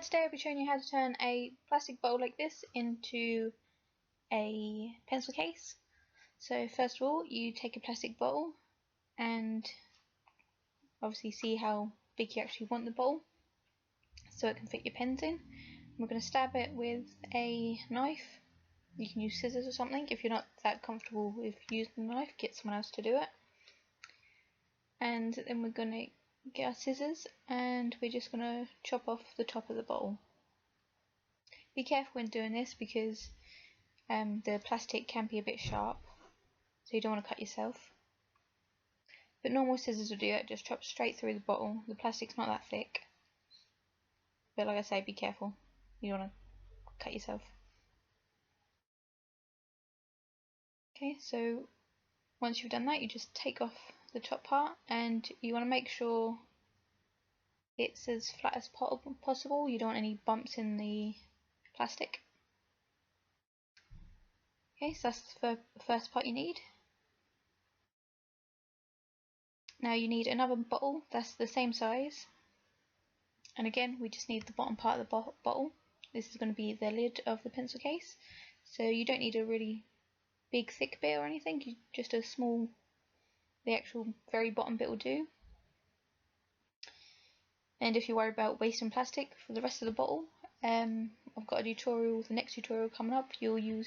Today I'll be showing you how to turn a plastic bowl like this into a pencil case. So first of all, you take a plastic bowl and obviously see how big you actually want the bowl so it can fit your pens in. We're going to stab it with a knife. You can use scissors or something. If you're not that comfortable with using the knife, get someone else to do it. And then we're going to get our scissors and we're just going to chop off the top of the bowl. Be careful when doing this because the plastic can be a bit sharp, so you don't want to cut yourself. But normal scissors will do it, just chop straight through the bottle. The plastic's not that thick. But like I say, be careful. You don't want to cut yourself. Okay, so once you've done that, you just take off the top part and you want to make sure it's as flat as possible. You don't want any bumps in the plastic. Okay, so that's the first part you need. Now you need another bottle that's the same size, and again we just need the bottom part of the bottle. This is going to be the lid of the pencil case, so you don't need a really big thick bit or anything, just a small, the actual very bottom bit will do. And if you worry about wasting plastic for the rest of the bottle, I've got a tutorial, the next tutorial coming up. You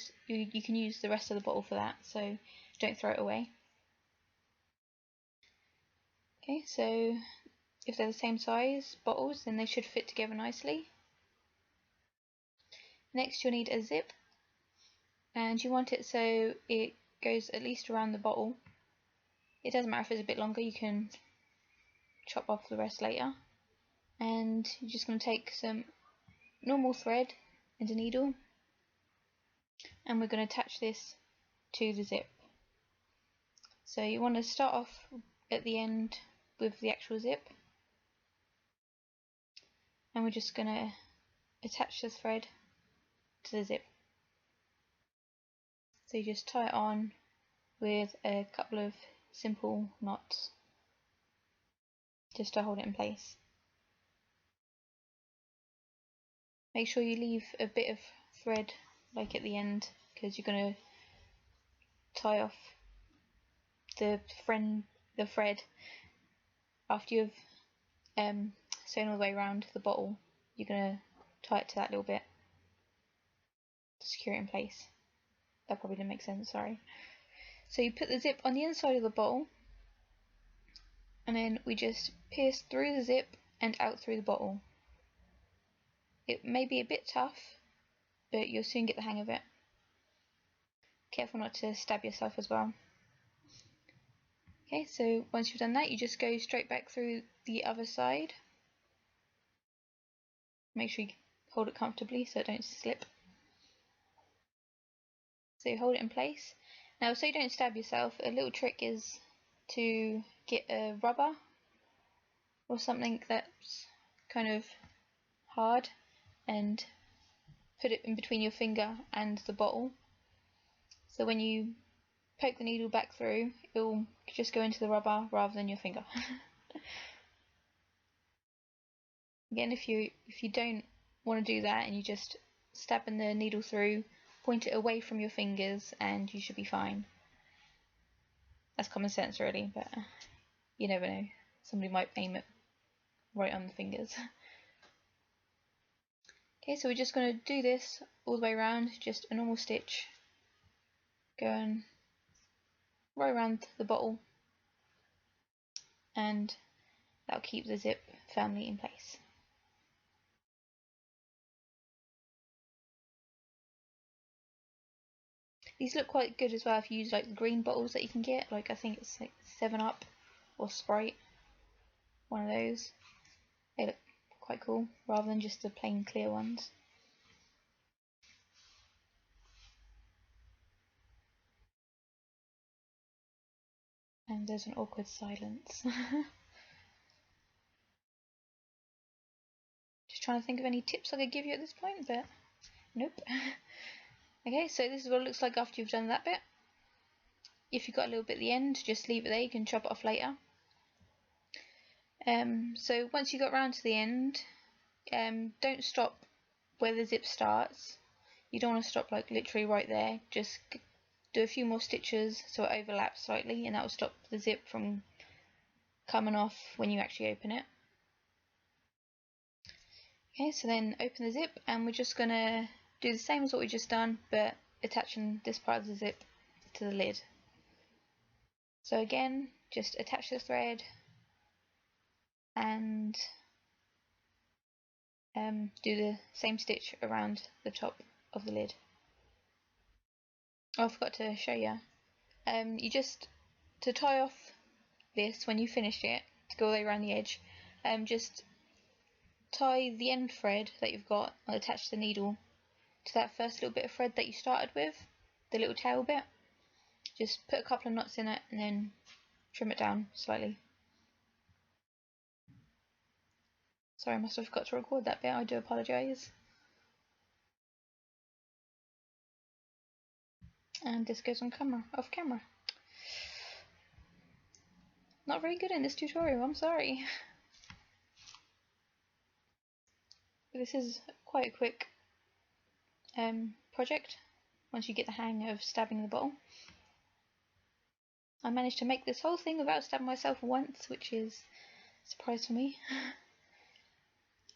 can use the rest of the bottle for that, so don't throw it away. Okay, so if they're the same size bottles, then they should fit together nicely. Next you'll need a zip, and you want it so it goes at least around the bottle. It doesn't matter if it's a bit longer, you can chop off the rest later. And you're just going to take some normal thread and a needle, and we're going to attach this to the zip. So you want to start off at the end with the actual zip, and we're just going to attach the thread to the zip. So you just tie it on with a couple of simple knots just to hold it in place. Make sure you leave a bit of thread like at the end, because you're going to tie off the thread after you've sewn all the way around the bottle. You're going to tie it to that little bit to secure it in place. That probably didn't make sense, sorry. So you put the zip on the inside of the bottle, and then we just pierce through the zip and out through the bottle. It may be a bit tough, but you'll soon get the hang of it. Careful not to stab yourself as well. Okay, so once you've done that, you just go straight back through the other side. Make sure you hold it comfortably so it don't slip. So you hold it in place. Now, so you don't stab yourself, a little trick is to get a rubber or something that's kind of hard and put it in between your finger and the bottle. So when you poke the needle back through, it will just go into the rubber rather than your finger. Again, if you don't want to do that and you just stabbing the needle through, point it away from your fingers and you should be fine. That's common sense really, but you never know. Somebody might aim it right on the fingers. Okay, so we're just going to do this all the way around, just a normal stitch going right around the bottle, and that'll keep the zip firmly in place. These look quite good as well if you use like the green bottles that you can get, like I think it's like 7-Up or Sprite, one of those. They look quite cool rather than just the plain clear ones. And there's an awkward silence. Just trying to think of any tips I could give you at this point, but nope. Okay, so this is what it looks like after you've done that bit. If you've got a little bit at the end, just leave it there, you can chop it off later. So once you got round to the end, don't stop where the zip starts. You don't want to stop like literally right there. Just do a few more stitches so it overlaps slightly, and that will stop the zip from coming off when you actually open it. Okay, so then open the zip, and we're just gonna do the same as what we just done, but attaching this part of the zip to the lid. So again, just attach the thread and do the same stitch around the top of the lid. Oh, I forgot to show you. You just, to tie off this when you finished it, to go all the way around the edge, just tie the end thread that you've got attached to the needle to that first little bit of thread that you started with, the little tail bit. Just put a couple of knots in it and then trim it down slightly. Sorry, I must have forgot to record that bit, I do apologise. And this goes on camera, off camera. Not very good in this tutorial, I'm sorry. But this is quite a quick project once you get the hang of stabbing the bottle. I managed to make this whole thing without stabbing myself once, which is a surprise for me.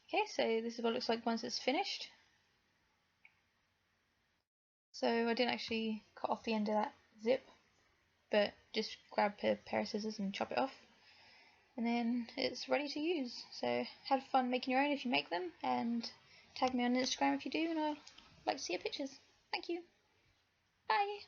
Okay, so this is what it looks like once it's finished. So I didn't actually cut off the end of that zip, but just grab a pair of scissors and chop it off. And then it's ready to use. So have fun making your own if you make them, and tag me on Instagram if you do, and I'd like to see your pictures. Thank you. Bye.